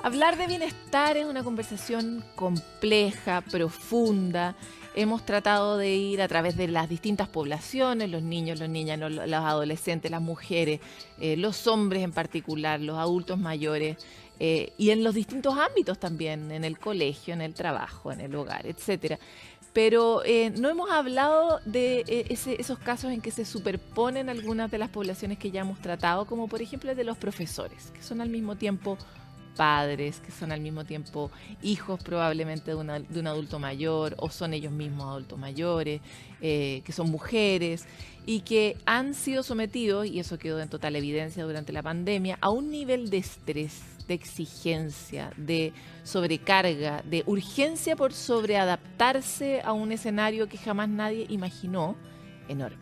Hablar de bienestar es una conversación compleja, profunda. Hemos tratado de ir a través de las distintas poblaciones, los niños, las niñas, los adolescentes, las mujeres, los hombres en particular, los adultos mayores, y en los distintos ámbitos también, en el colegio, en el trabajo, en el hogar, etcétera. Pero no hemos hablado de esos casos en que se superponen algunas de las poblaciones que ya hemos tratado, como por ejemplo el de los profesores, que son al mismo tiempo padres, que son al mismo tiempo hijos probablemente de un adulto mayor, o son ellos mismos adultos mayores, que son mujeres, y que han sido sometidos, y eso quedó en total evidencia durante la pandemia, a un nivel de estrés, de exigencia, de sobrecarga, de urgencia por sobreadaptarse a un escenario que jamás nadie imaginó, enorme.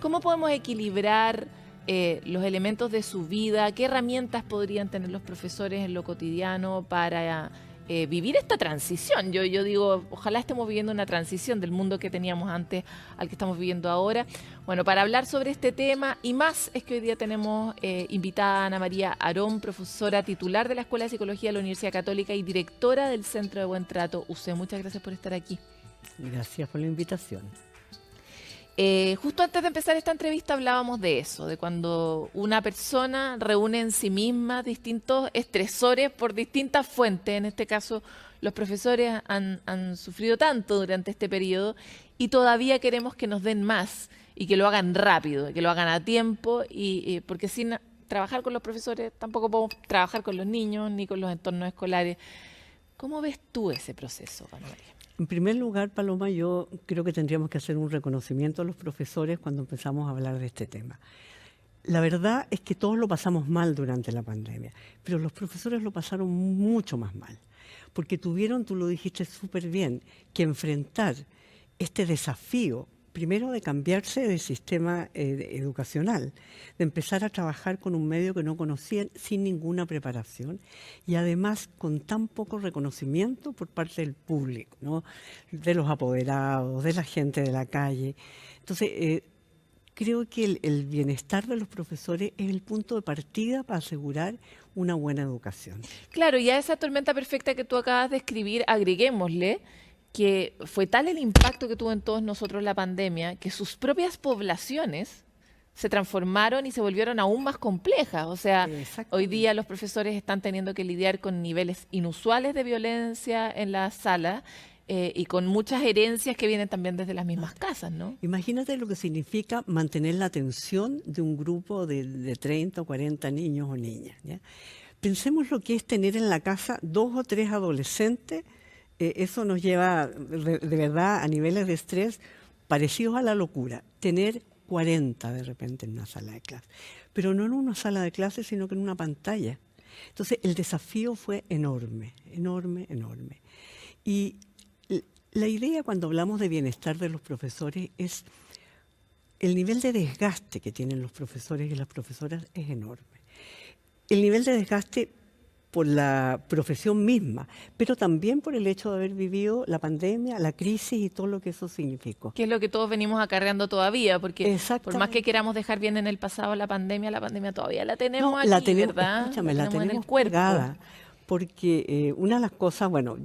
¿Cómo podemos equilibrar los elementos de su vida? ¿Qué herramientas podrían tener los profesores en lo cotidiano para vivir esta transición? Yo digo, ojalá estemos viviendo una transición del mundo que teníamos antes al que estamos viviendo ahora. Bueno, para hablar sobre este tema y más es que hoy día tenemos invitada a Ana María Arón, profesora titular de la Escuela de Psicología de la Universidad Católica y directora del Centro de Buen Trato UC. Muchas gracias por estar aquí. Gracias por la invitación. Justo antes de empezar esta entrevista hablábamos de eso, de cuando una persona reúne en sí misma distintos estresores por distintas fuentes. En este caso, los profesores han sufrido tanto durante este periodo y todavía queremos que nos den más y que lo hagan rápido, que lo hagan a tiempo, porque sin trabajar con los profesores tampoco podemos trabajar con los niños ni con los entornos escolares. ¿Cómo ves tú ese proceso, Ana María? En primer lugar, Paloma, yo creo que tendríamos que hacer un reconocimiento a los profesores cuando empezamos a hablar de este tema. La verdad es que todos lo pasamos mal durante la pandemia, pero los profesores lo pasaron mucho más mal, porque tuvieron, tú lo dijiste súper bien, que enfrentar este desafío, primero de cambiarse de sistema educacional, de empezar a trabajar con un medio que no conocían sin ninguna preparación y además con tan poco reconocimiento por parte del público, ¿no? De los apoderados, de la gente de la calle. Entonces, creo que el bienestar de los profesores es el punto de partida para asegurar una buena educación. Claro, y a esa tormenta perfecta que tú acabas de escribir, agreguémosle que fue tal el impacto que tuvo en todos nosotros la pandemia, que sus propias poblaciones se transformaron y se volvieron aún más complejas. O sea, hoy día los profesores están teniendo que lidiar con niveles inusuales de violencia en la sala y con muchas herencias que vienen también desde las mismas casas, ¿no? Imagínate lo que significa mantener la atención de un grupo de 30 o 40 niños o niñas, ¿ya? Pensemos lo que es tener en la casa 2 o 3 adolescentes. Eso nos lleva de verdad a niveles de estrés parecidos a la locura. Tener 40 de repente en una sala de clase, pero no en una sala de clase, sino que en una pantalla. Entonces el desafío fue enorme, enorme, enorme. Y la idea cuando hablamos de bienestar de los profesores es el nivel de desgaste que tienen los profesores y las profesoras es enorme. El nivel de desgaste por la profesión misma, pero también por el hecho de haber vivido la pandemia, la crisis y todo lo que eso significó. Que es lo que todos venimos acarreando todavía, porque por más que queramos dejar bien en el pasado la pandemia todavía la tenemos aquí, la tenemos, ¿verdad? Escúchame, la tenemos en el cuerpo. Pegada, porque una de las cosas, bueno,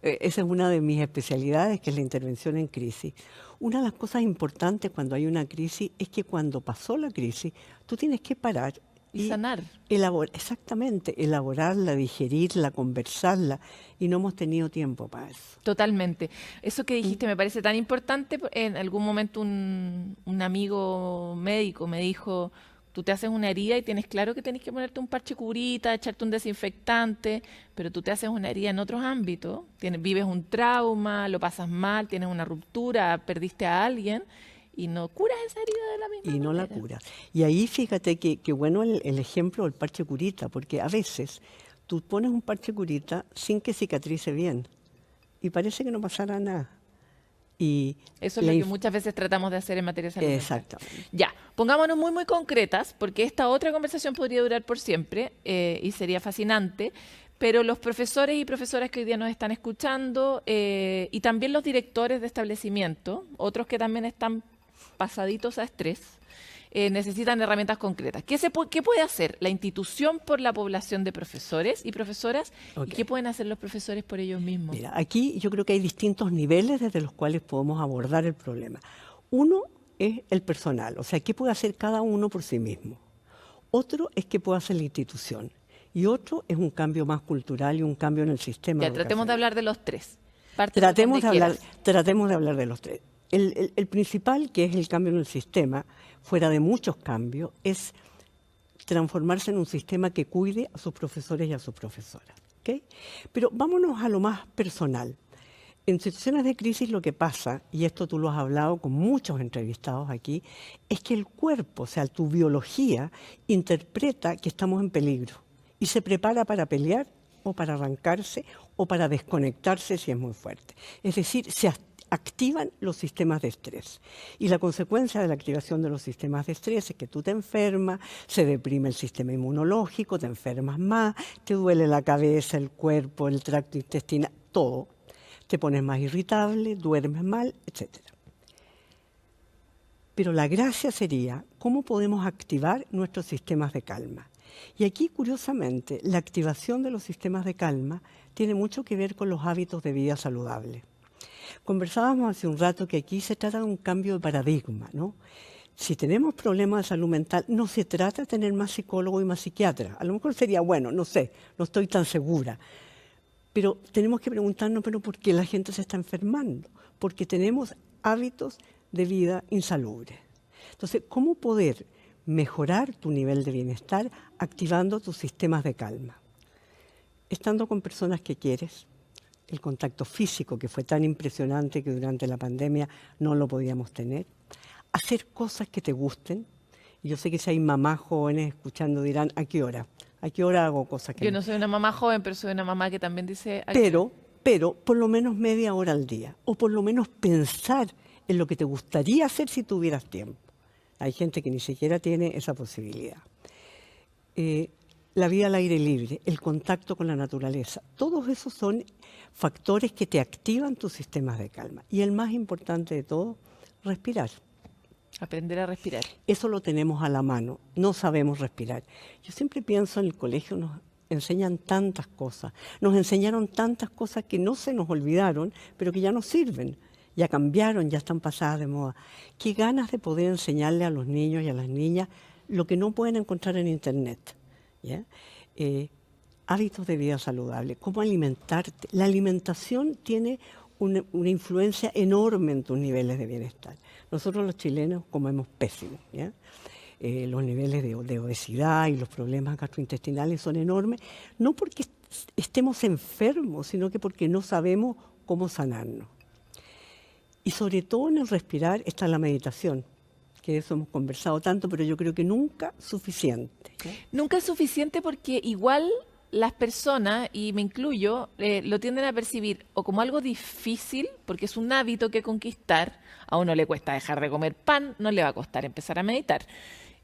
esa es una de mis especialidades, que es la intervención en crisis. Una de las cosas importantes cuando hay una crisis es que cuando pasó la crisis, tú tienes que parar y sanar. Elaborarla, digerirla, conversarla, y no hemos tenido tiempo para eso. Totalmente. Eso que dijiste me parece tan importante. En algún momento un amigo médico me dijo, tú te haces una herida y tienes claro que tenés que ponerte un parche curita, echarte un desinfectante, pero tú te haces una herida en otros ámbitos, vives un trauma, lo pasas mal, tienes una ruptura, perdiste a alguien, y no curas esa herida de la misma manera. Y no la curas. Y ahí fíjate que bueno el ejemplo del parche curita, porque a veces tú pones un parche curita sin que cicatrice bien y parece que no pasara nada. Y eso es lo que muchas veces tratamos de hacer en materia de salud mental. Exactamente. Ya, pongámonos muy, muy concretas, porque esta otra conversación podría durar por siempre y sería fascinante, pero los profesores y profesoras que hoy día nos están escuchando y también los directores de establecimiento, otros que también están pasaditos a estrés, necesitan herramientas concretas. ¿Qué puede hacer la institución por la población de profesores y profesoras? Ok. ¿Y qué pueden hacer los profesores por ellos mismos? Mira, aquí yo creo que hay distintos niveles desde los cuales podemos abordar el problema. Uno es el personal, o sea, ¿qué puede hacer cada uno por sí mismo? Otro es qué puede hacer la institución. Y otro es un cambio más cultural y un cambio en el sistema Ya, tratemos de educacional. hablar de los tres. Parte por Tratemos de donde hablar, quieras. tratemos de hablar de los tres. El principal, que es el cambio en el sistema, fuera de muchos cambios, es transformarse en un sistema que cuide a sus profesores y a sus profesoras. ¿Ok? Pero vámonos a lo más personal. En situaciones de crisis lo que pasa, y esto tú lo has hablado con muchos entrevistados aquí, es que el cuerpo, o sea, tu biología, interpreta que estamos en peligro y se prepara para pelear o para arrancarse o para desconectarse si es muy fuerte. Es decir, se activan los sistemas de estrés. Y la consecuencia de la activación de los sistemas de estrés es que tú te enfermas, se deprime el sistema inmunológico, te enfermas más, te duele la cabeza, el cuerpo, el tracto intestinal, todo. Te pones más irritable, duermes mal, etc. Pero la gracia sería cómo podemos activar nuestros sistemas de calma. Y aquí, curiosamente, la activación de los sistemas de calma tiene mucho que ver con los hábitos de vida saludable. Conversábamos hace un rato que aquí se trata de un cambio de paradigma, ¿no? Si tenemos problemas de salud mental, no se trata de tener más psicólogo y más psiquiatra. A lo mejor sería bueno, no sé, no estoy tan segura. Pero tenemos que preguntarnos, ¿pero por qué la gente se está enfermando? Porque tenemos hábitos de vida insalubres. Entonces, ¿cómo poder mejorar tu nivel de bienestar activando tus sistemas de calma? Estando con personas que quieres, el contacto físico que fue tan impresionante que durante la pandemia no lo podíamos tener, hacer cosas que te gusten. Y yo sé que si hay mamás jóvenes escuchando dirán, ¿a qué hora? ¿A qué hora hago cosas que Yo no soy una mamá joven, pero soy una mamá que también dice... Pero por lo menos media hora al día, o por lo menos pensar en lo que te gustaría hacer si tuvieras tiempo. Hay gente que ni siquiera tiene esa posibilidad. La vida al aire libre, el contacto con la naturaleza, todos esos son factores que te activan tus sistemas de calma. Y el más importante de todo, respirar. Aprender a respirar. Eso lo tenemos a la mano, no sabemos respirar. Yo siempre pienso en el colegio nos enseñan tantas cosas, nos enseñaron tantas cosas que no se nos olvidaron, pero que ya no sirven, ya cambiaron, ya están pasadas de moda. Qué ganas de poder enseñarle a los niños y a las niñas lo que no pueden encontrar en Internet, ¿ya? Hábitos de vida saludable, cómo alimentarte. La alimentación tiene una influencia enorme en tus niveles de bienestar. Nosotros los chilenos comemos pésimo, ¿ya? Los niveles de obesidad y los problemas gastrointestinales son enormes, no porque estemos enfermos, sino que porque no sabemos cómo sanarnos. Y sobre todo en el respirar está la meditación, que de eso hemos conversado tanto, pero yo creo que nunca suficiente. Nunca es suficiente porque igual las personas, y me incluyo, lo tienden a percibir o como algo difícil, porque es un hábito que conquistar. A uno le cuesta dejar de comer pan, no le va a costar empezar a meditar.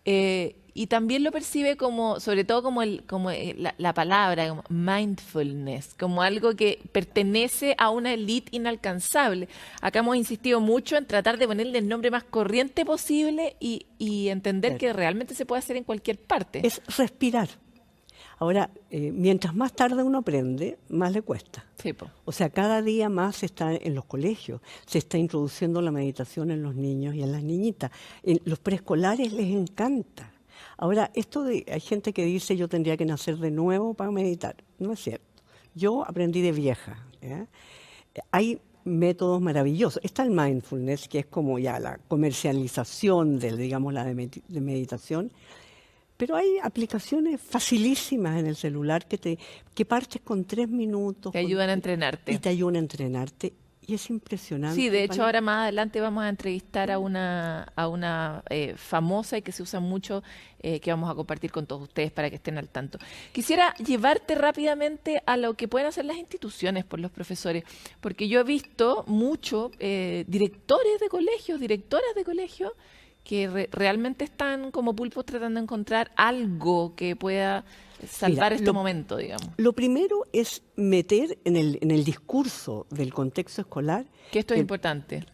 Y también lo percibe como, sobre todo como, la palabra, como mindfulness, como algo que pertenece a una élite inalcanzable. Acá hemos insistido mucho en tratar de ponerle el nombre más corriente posible y entender que realmente se puede hacer en cualquier parte. Es respirar. Ahora, mientras más tarde uno aprende, más le cuesta. Sí, po. O sea, cada día más se está en los colegios, se está introduciendo la meditación en los niños y en las niñitas. En los preescolares les encanta. Ahora, hay gente que dice yo tendría que nacer de nuevo para meditar. No es cierto. Yo aprendí de vieja, ¿ya? Hay métodos maravillosos. Está el mindfulness, que es como ya la comercialización digamos, la de meditación. Pero hay aplicaciones facilísimas en el celular que partes con 3 minutos. Te ayudan a entrenarte. Y te ayudan a entrenarte. Y es impresionante. Sí, de hecho ahora más adelante vamos a entrevistar a una famosa y que se usa mucho, que vamos a compartir con todos ustedes para que estén al tanto. Quisiera llevarte rápidamente a lo que pueden hacer las instituciones por los profesores, porque yo he visto mucho directores de colegios, directoras de colegios, que realmente están como pulpos tratando de encontrar algo que pueda salvar este momento, digamos. Lo primero es meter en el discurso del contexto escolar Que esto es importante.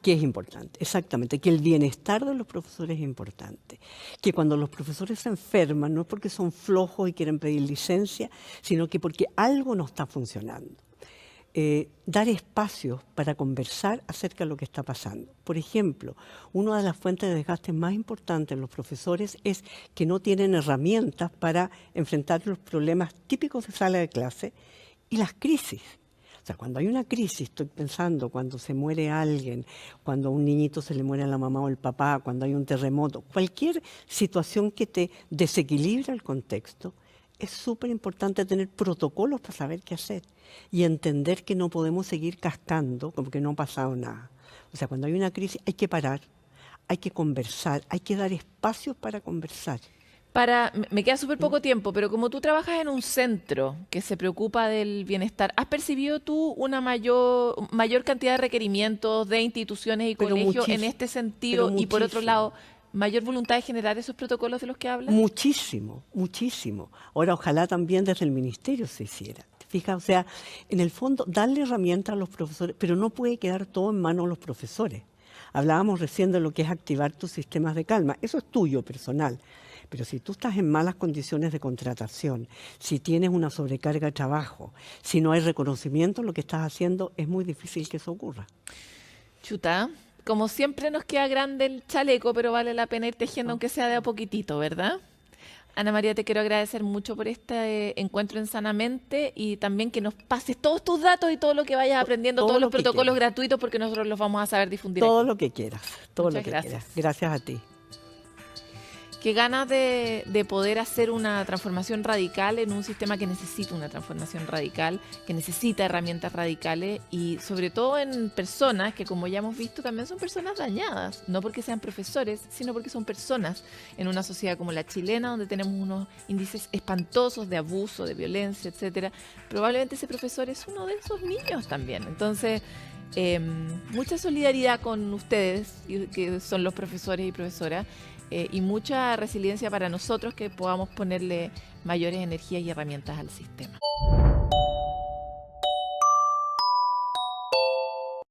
¿Qué es importante? Exactamente, que el bienestar de los profesores es importante. Que cuando los profesores se enferman, no es porque son flojos y quieren pedir licencia, sino que porque algo no está funcionando. Dar espacios para conversar acerca de lo que está pasando. Por ejemplo, una de las fuentes de desgaste más importantes en los profesores es que no tienen herramientas para enfrentar los problemas típicos de sala de clase y las crisis. O sea, cuando hay una crisis, estoy pensando, cuando se muere alguien, cuando a un niñito se le muere a la mamá o el papá, cuando hay un terremoto, cualquier situación que te desequilibra el contexto, es súper importante tener protocolos para saber qué hacer y entender que no podemos seguir cascando como que no ha pasado nada. O sea, cuando hay una crisis hay que parar, hay que conversar, hay que dar espacios para conversar. Me queda súper poco tiempo, pero como tú trabajas en un centro que se preocupa del bienestar, ¿has percibido tú una mayor cantidad de requerimientos de instituciones y colegios en este sentido? Y por otro lado, ¿mayor voluntad de generar esos protocolos de los que hablas? Muchísimo, muchísimo. Ahora, ojalá también desde el ministerio se hiciera. ¿Te fijas? O sea, en el fondo, darle herramientas a los profesores, pero no puede quedar todo en manos de los profesores. Hablábamos recién de lo que es activar tus sistemas de calma. Eso es tuyo, personal. Pero si tú estás en malas condiciones de contratación, si tienes una sobrecarga de trabajo, si no hay reconocimiento de lo que estás haciendo, es muy difícil que eso ocurra. Chuta, como siempre nos queda grande el chaleco, pero vale la pena ir tejiendo aunque sea de a poquitito, ¿verdad? Ana María, te quiero agradecer mucho por este encuentro en Sanamente y también que nos pases todos tus datos y todo lo que vayas aprendiendo, todos los protocolos gratuitos, porque nosotros los vamos a saber difundir todo aquí. Lo que quieras, todo Muchas lo que gracias. quieras. Gracias a ti. Qué ganas de poder hacer una transformación radical en un sistema que necesita una transformación radical, que necesita herramientas radicales y sobre todo en personas que, como ya hemos visto, también son personas dañadas, no porque sean profesores, sino porque son personas en una sociedad como la chilena, donde tenemos unos índices espantosos de abuso, de violencia, etcétera. Probablemente ese profesor es uno de esos niños también. Entonces, mucha solidaridad con ustedes, que son los profesores y profesoras, y mucha resiliencia para nosotros que podamos ponerle mayores energías y herramientas al sistema.